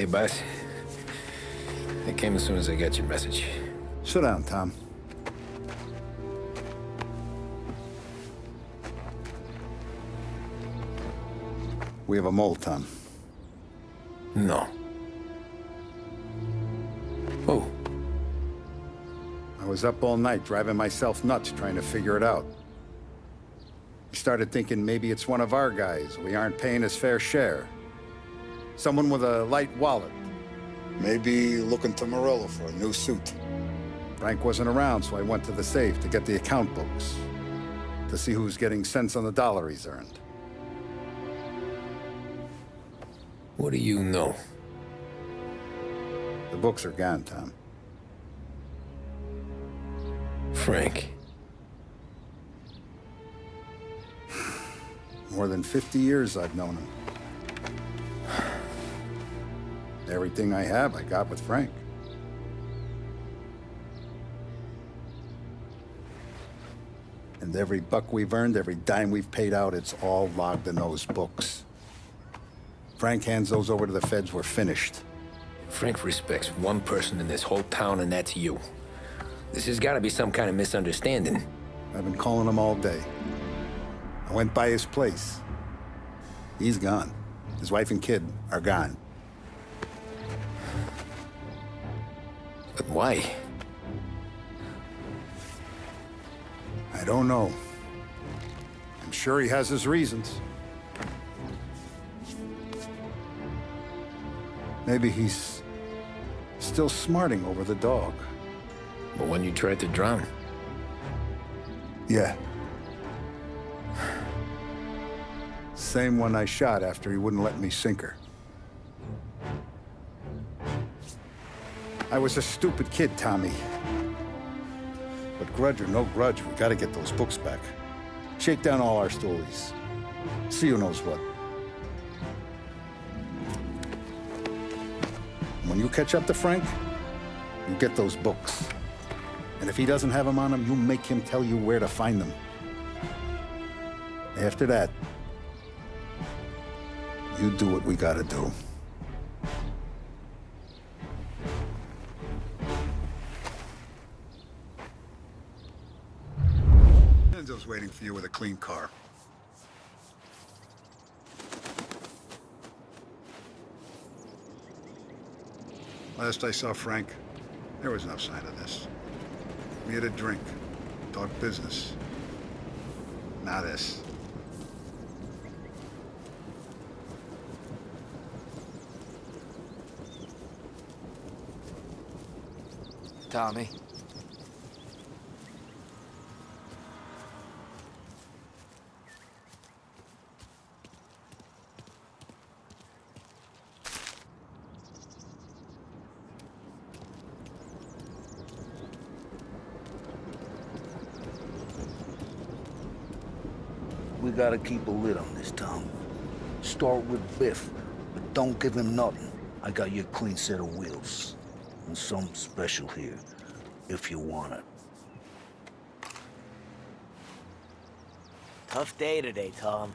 boss. I came as soon as I got your message. Sit down, Tom. We have a mole, Tom. No. Oh. I was up all night driving myself nuts trying to figure it out. I started thinking maybe it's one of our guys. We aren't paying his fair share. Someone with a light wallet. Maybe looking to Morello for a new suit. Frank wasn't around, so I went to the safe to get the account books. To see who's getting cents on the dollar he's earned. What do you know? The books are gone, Tom. Frank. More than 50 years I've known him. Everything I have, I got with Frank. And every buck we've earned, every dime we've paid out, it's all logged in those books. Frank hands those over to the feds, we're finished. Frank respects one person in this whole town, and that's you. This has got to be some kind of misunderstanding. I've been calling him all day. I went by his place. He's gone. His wife and kid are gone. But why? I don't know. I'm sure he has his reasons. Maybe he's still smarting over the dog. The one you tried to drown? Yeah. Same one I shot after he wouldn't let me sink her. I was a stupid kid, Tommy. But grudge or no grudge, we gotta get those books back. Shake down all our stories. See who knows what. When you catch up to Frank, you get those books. And if he doesn't have them on him, you make him tell you where to find them. After that, you do what we gotta do. Enzo's waiting for you with a clean car. Last I saw Frank, there was no sign of this. We had a drink, talked business. Not this. Tommy. We gotta keep a lid on this town. Start with Biff, but don't give him nothing. I got you a clean set of wheels. And something special here, if you want it. Tough day today, Tom.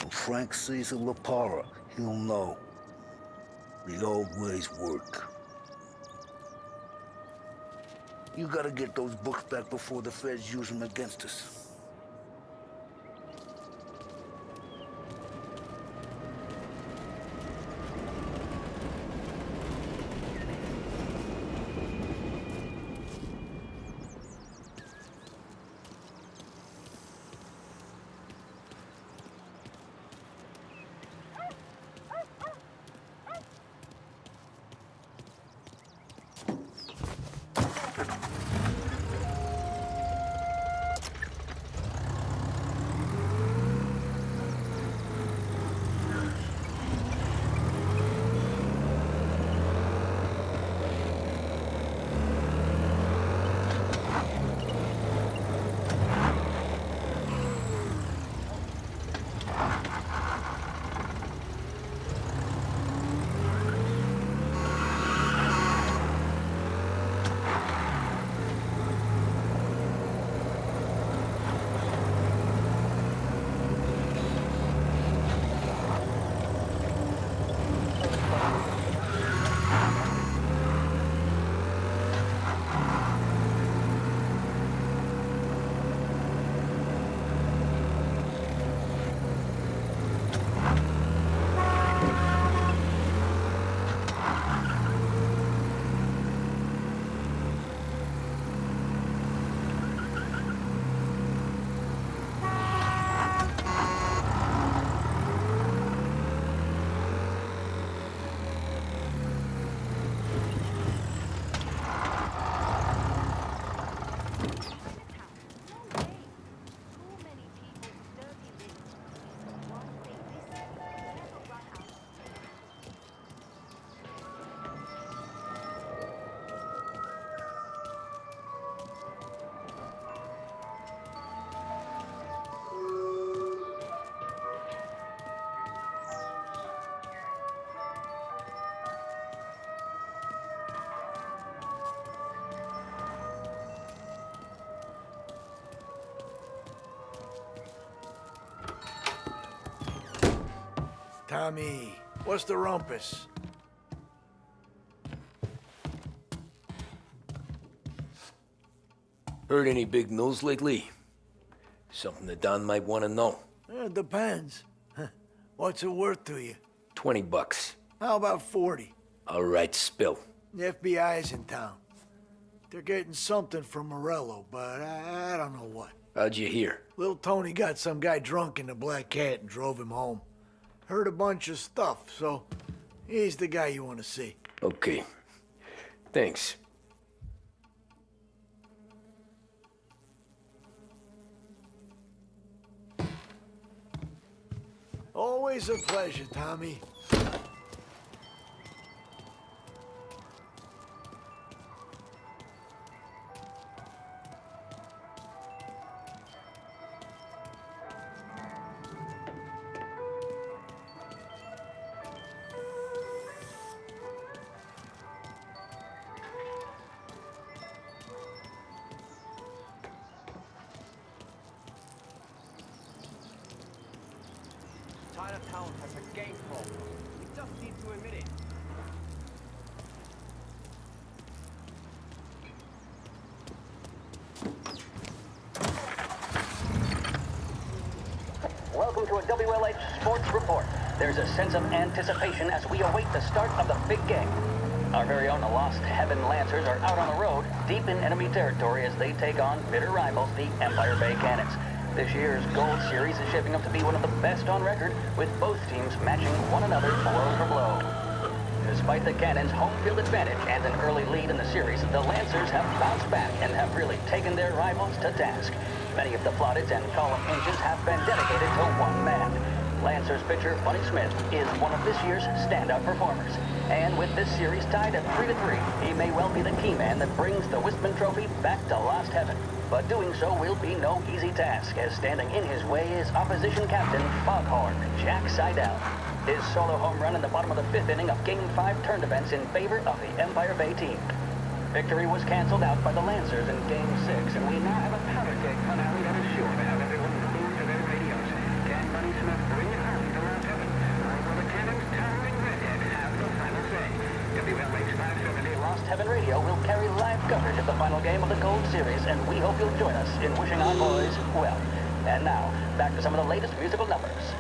When Frank sees a La Parra, he'll know. The old ways work. You gotta get those books back before the feds use them against us. Tommy, what's the rumpus? Heard any big news lately? Something that Don might want to know. It depends. What's it worth to you? $20. How about 40? All right, spill. The FBI's in town. They're getting something from Morello, but I don't know what. How'd you hear? Little Tony got some guy drunk in the Black Cat and drove him home. Heard a bunch of stuff, so he's the guy you want to see. Okay. Thanks. Always a pleasure, Tommy. Chinatown has a gang problem. We just need to admit it. Welcome to a WLH Sports Report. There's a sense of anticipation as we await the start of the big game. Our very own Lost Heaven Lancers are out on the road, deep in enemy territory as they take on bitter rivals, the Empire Bay Cannons. This year's Gold Series is shaping up to be one of the best on record, with both teams matching one another blow for blow. Despite the Cannons' home field advantage and an early lead in the series, the Lancers have bounced back and have really taken their rivals to task. Many of the plaudits and column inches have been dedicated to one man. Lancers pitcher Bunny Smith is one of this year's standout performers. And with this series tied at 3-3, he may well be the key man that brings the Wistman Trophy back to Lost Heaven. But doing so will be no easy task, as standing in his way is opposition captain Foghorn Jack Seidel. His solo home run in the bottom of the fifth inning of Game 5 turned events in favor of the Empire Bay team. Victory was canceled out by the Lancers in Game 6, and we now have a powder keg finale that is sure to have everyone glued to their radios. Can Bunny Smith bring it home to Lost Heaven? Or will the Cannons' towering redhead have the final say? WLH 570 Lost Heaven Radio will carry live coverage of the final game of the Gold Series, and we hope you'll join us in wishing our boys well. And now, back to some of the latest musical numbers.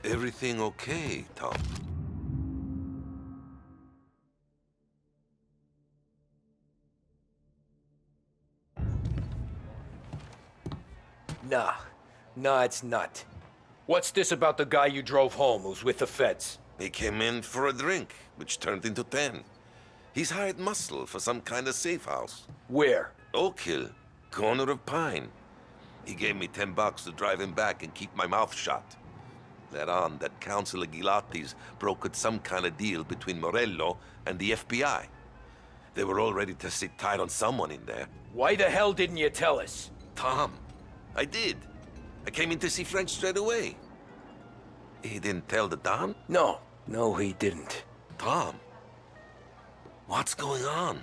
Everything okay, Tom? Nah, it's not. What's this about the guy you drove home who's with the feds? He came in for a drink, which turned into 10. He's hired muscle for some kind of safe house. Where? Oak Hill, corner of Pine. He gave me $10 to drive him back and keep my mouth shut. Let on that Councilor Gilatti's brokered some kind of deal between Morello and the FBI. They were all ready to sit tight on someone in there. Why the hell didn't you tell us? Tom, I did. I came in to see French straight away. He didn't tell the Don? No, he didn't. Tom, what's going on?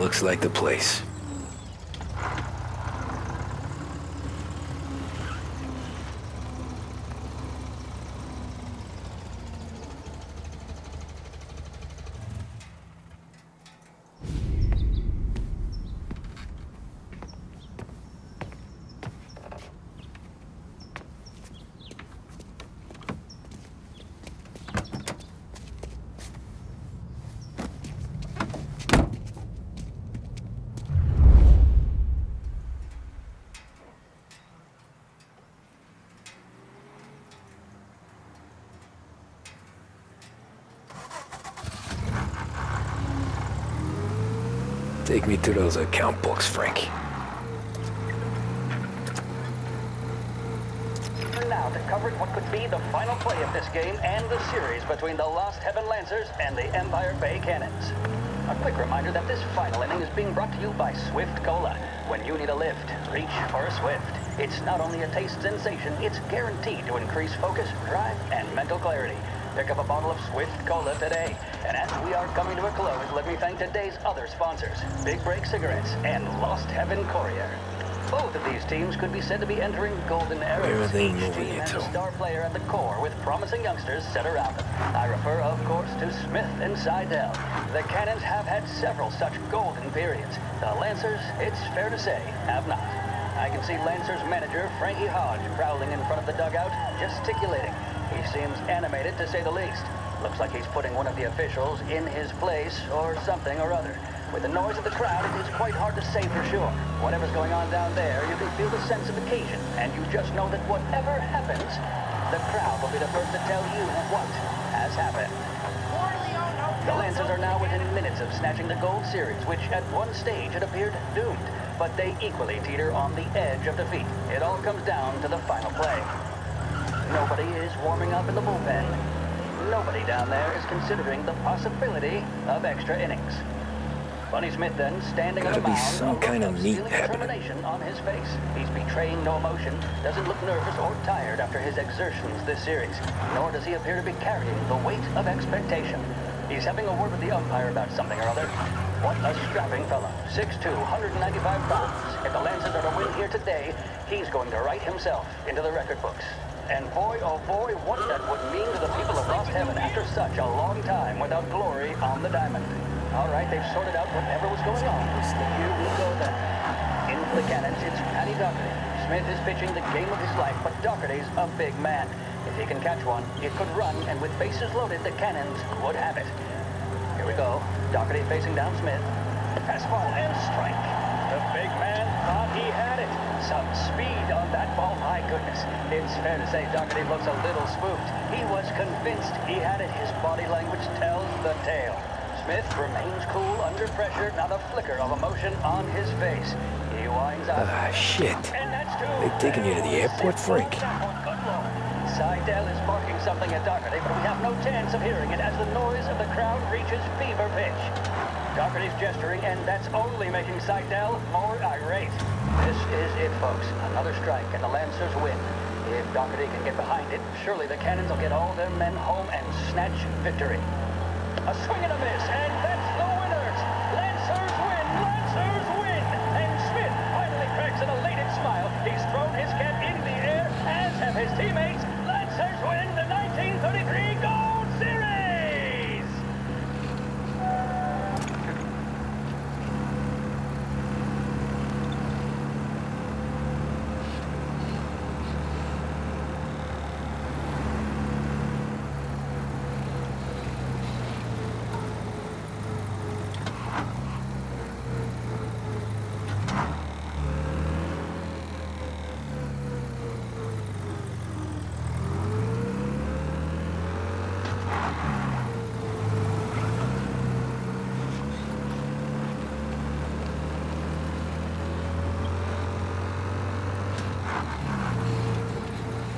Looks like the place. Take me to those account books, Frank. Now to cover what could be the final play of this game and the series between the Lost Heaven Lancers and the Empire Bay Cannons. A quick reminder that this final inning is being brought to you by Swift Cola. When you need a lift, reach for a Swift. It's not only a taste sensation, it's guaranteed to increase focus, drive, and mental clarity. Pick up a bottle of Swift Cola today. And as we are coming to a close, let me thank today's other sponsors, Big Break Cigarettes and Lost Heaven Courier. Both of these teams could be said to be entering golden eras. Where are they Each moving team has into? a star player at the core with promising youngsters set around them. I refer, of course, to Smith and Seidel. The Cannons have had several such golden periods. The Lancers, it's fair to say, have not. I can see Lancers manager Frankie Hodge prowling in front of the dugout, gesticulating. He seems animated, to say the least. Looks like he's putting one of the officials in his place or something or other. With the noise of the crowd, it is quite hard to say for sure. Whatever's going on down there, you can feel the sense of occasion, and you just know that whatever happens, the crowd will be the first to tell you what has happened. The Lancers are now within minutes of snatching the Gold Series, which at one stage had appeared doomed. But they equally teeter on the edge of defeat. It all comes down to the final play. Nobody is warming up in the bullpen. Nobody down there is considering the possibility of extra innings. Bunny Smith then, standing on Gotta the be mound, some a look kind of of meat steely happening. determination on his face. He's betraying no emotion, doesn't look nervous or tired after his exertions this series, nor does he appear to be carrying the weight of expectation. He's having a word with the umpire about something or other. What a strapping fellow. 6'2", 195 pounds. If the Lancers are to win here today, he's going to write himself into the record books. And boy, oh boy, what that would mean to the people of Lost Heaven after such a long time without glory on the diamond. All right, they've sorted out whatever was going on. Here we go then. In for the Cannons, it's Patty Doherty. Smith is pitching the game of his life, but Doherty's a big man. If he can catch one, it could run, and with bases loaded, the Cannons would have it. Here we go. Doherty facing down Smith. Fastball and strike. The big man thought he had it. Some speed on that ball, my goodness. It's fair to say Doherty looks a little spooked. He was convinced he had it. His body language tells the tale. Smith remains cool under pressure, not a flicker of emotion on his face. He winds up. Ah, shit. And that's two. They taking you to the airport, Frank? Good Lord. Seidel is barking something at Doherty, but we have no chance of hearing it as the noise of the crowd reaches fever pitch. Doherty's gesturing, and that's only making Seidel more irate. This is it, folks. Another strike, and the Lancers win. If Doherty can get behind it, surely the Cannons will get all their men home and snatch victory. A swing and a miss, and that's the winners! Lancers win! Lancers win! And Smith finally cracks an elated smile. He's thrown his cap into the air, as have his teammates. Lancers win the 1933 Gold Series!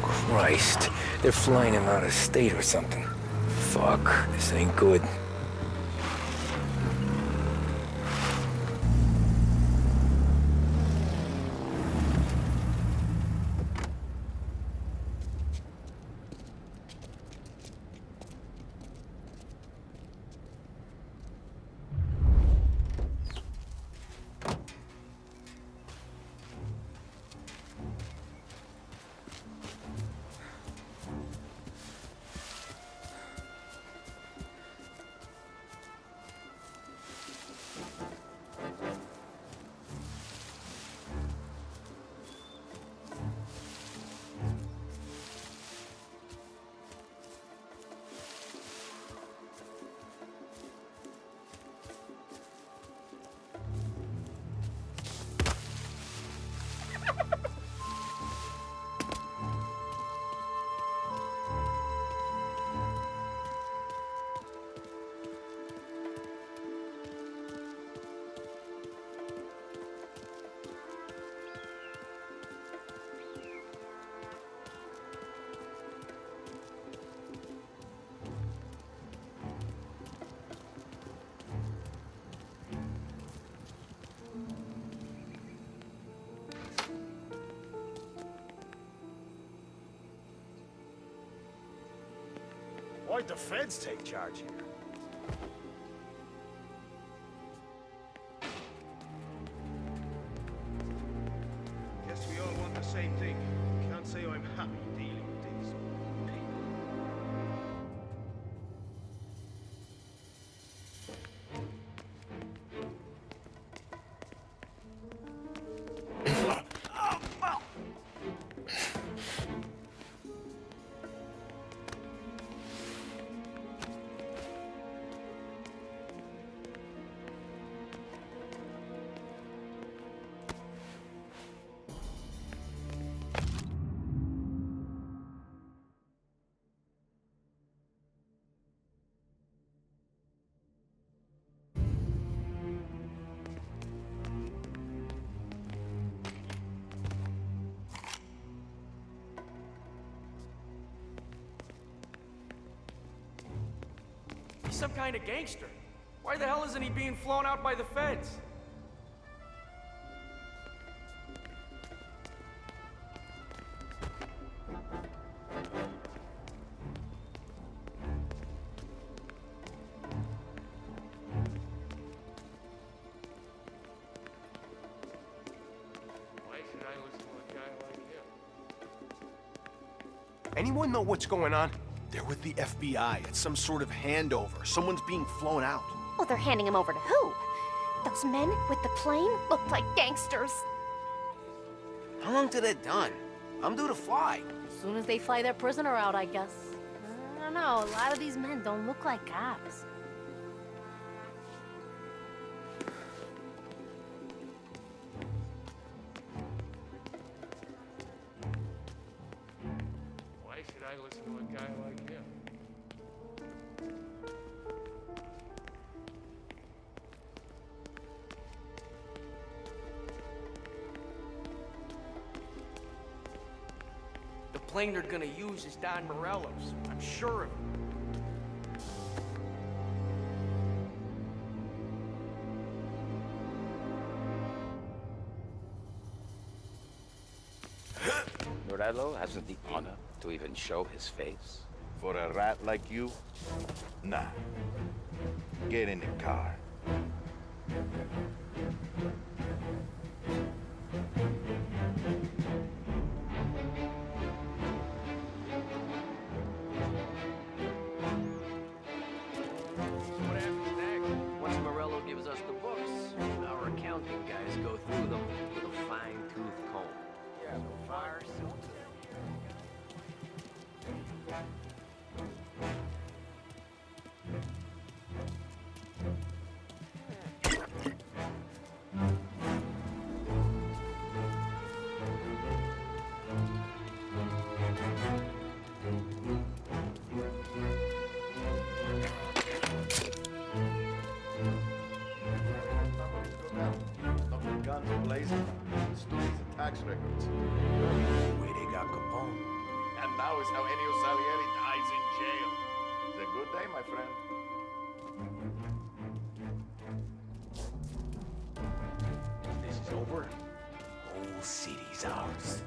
Christ, they're flying him out of state or something. Fuck, this ain't good. Why'd the feds take charge here? Guess we all want the same thing. Can't say I'm happy dealing with these people. He's some kind of gangster. Why the hell isn't he being flown out by the feds? Why should I listen to a guy like him? Anyone know what's going on? They're with the FBI. It's some sort of handover. Someone's being flown out. Oh, they're handing him over to who? Those men with the plane look like gangsters. How long till they're done? I'm due to fly. As soon as they fly their prisoner out, I guess. I don't know, a lot of these men don't look like cops. Why should I listen to a guy like him? The plane they're gonna use is Don Morello's. I'm sure of it. Morello hasn't the honor to even show his face. For a rat like you? Nah. Get in the car. What happens next? Once Morello gives us the books, our accounting guys go through them with a fine-tooth comb. Yeah, so far, so good. Nothing guns blazing. Stories and tax records. The way they got Capone. And now is how Ennio Salieri dies in jail. It's a good day, my friend. This is over. Whole city's ours.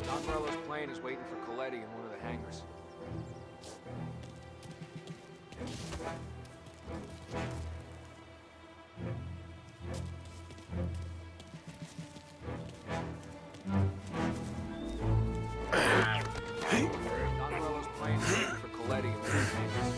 Don Morello's plane is waiting for Coletti in one of the hangars. Don Morello's plane is waiting for Coletti in one of the hangars.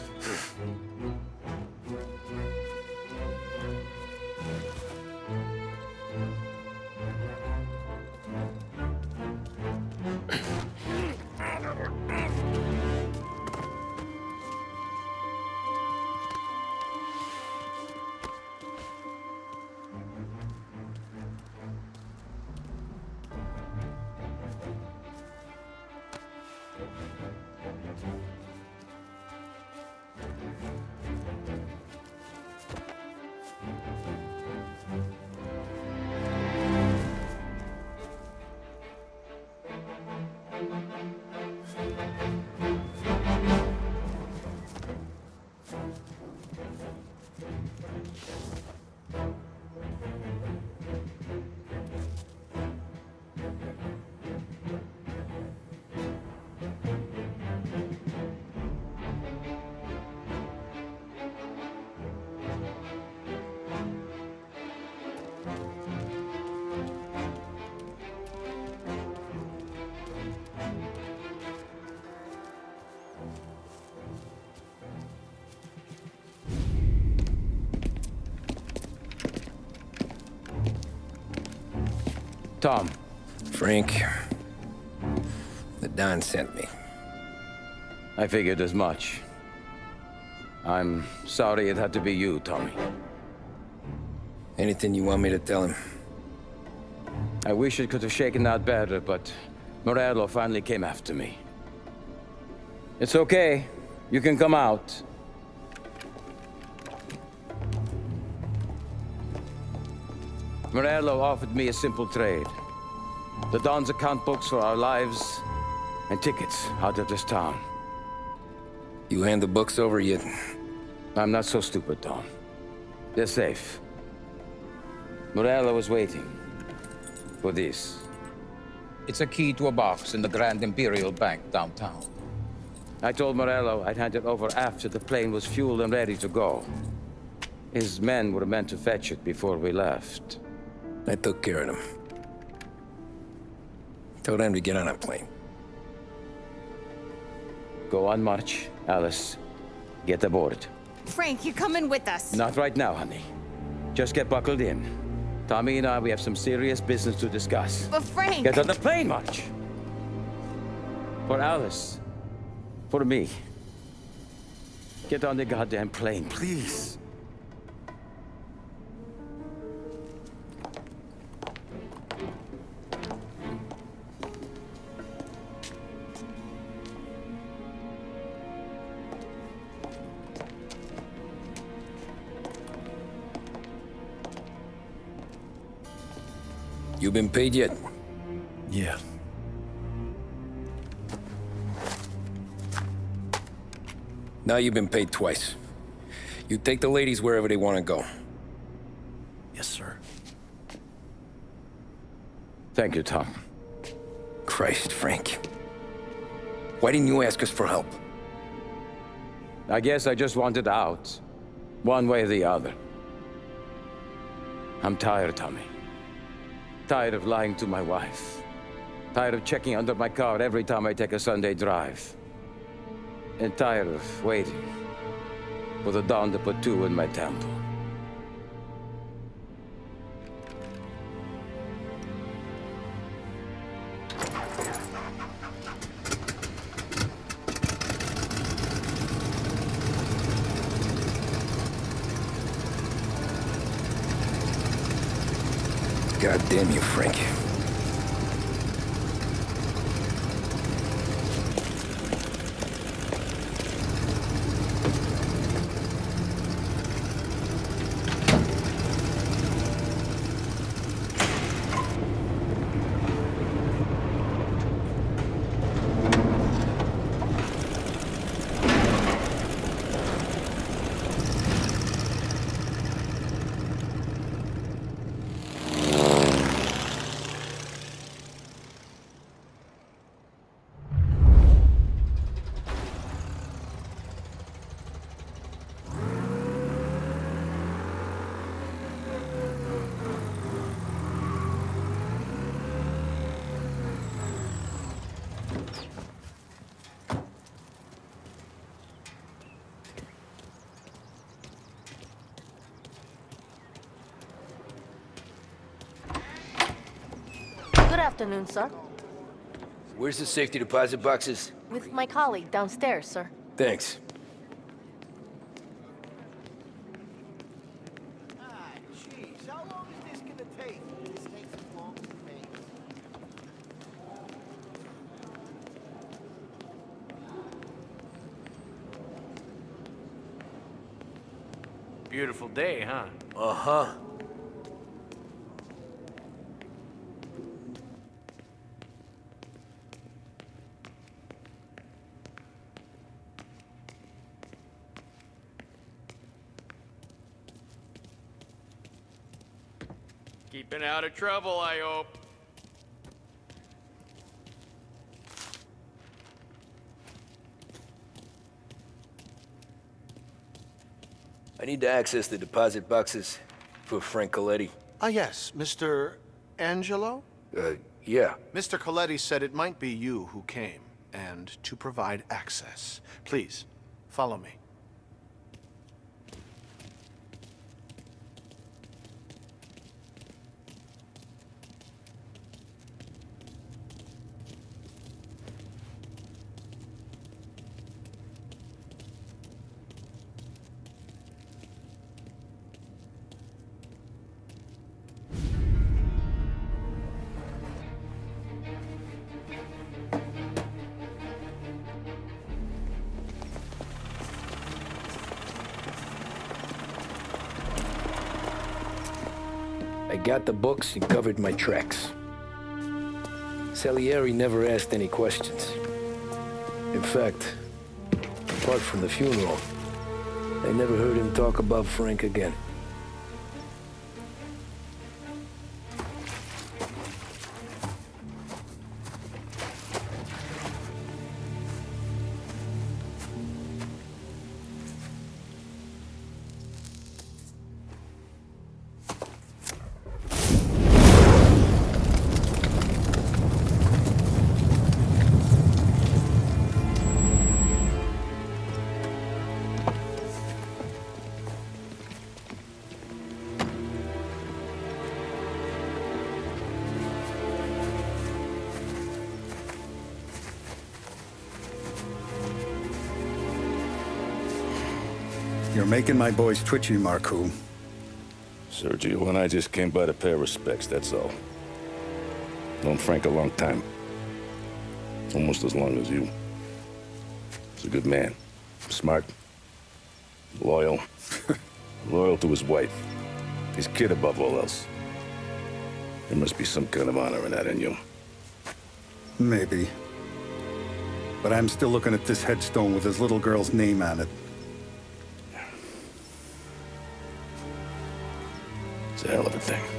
Tom. Frank. The Don sent me. I figured as much. I'm sorry it had to be you, Tommy. Anything you want me to tell him? I wish it could have shaken out better, but Morello finally came after me. It's okay. You can come out. Morello offered me a simple trade. The Don's account books for our lives and tickets out of this town. You hand the books over yet? I'm not so stupid, Don. They're safe. Morello was waiting for this. It's a key to a box in the Grand Imperial Bank downtown. I told Morello I'd hand it over after the plane was fueled and ready to go. His men were meant to fetch it before we left. I took care of them. Told them to get on a plane. Go on, March. Alice, get aboard. Frank, you're coming with us. Not right now, honey. Just get buckled in. Tommy and I, we have some serious business to discuss. But Frank... Get on the plane, March! For Alice. For me. Get on the goddamn plane, please. You been paid yet? Yeah. Now you've been paid twice. You take the ladies wherever they want to go. Yes, sir. Thank you, Tom. Christ, Frank. Why didn't you ask us for help? I guess I just wanted out. One way or the other. I'm tired, Tommy. Tired of lying to my wife. Tired of checking under my car every time I take a Sunday drive. And tired of waiting for the dawn to put two in my temple. God damn you, Frank. Good afternoon, sir. Where's the safety deposit boxes? With my colleague downstairs, sir. Thanks. Jeez, how long is this gonna take? This takes as long as it takes. Beautiful day, huh? Uh-huh. Keeping out of trouble, I hope. I need to access the deposit boxes for Frank Coletti. Ah, yes, Mr. Angelo? Yeah. Mr. Coletti said it might be you who came, and to provide access. Please, follow me. I got the books and covered my tracks. Salieri never asked any questions. In fact, apart from the funeral, I never heard him talk about Frank again. You're making my boys twitchy, Marku. Sergio and I just came by to pay respects, that's all. Known Frank a long time. Almost as long as you. He's a good man. Smart. Loyal. Loyal to his wife. His kid above all else. There must be some kind of honor in that in you. Maybe. But I'm still looking at this headstone with his little girl's name on it. It's a hell of a thing.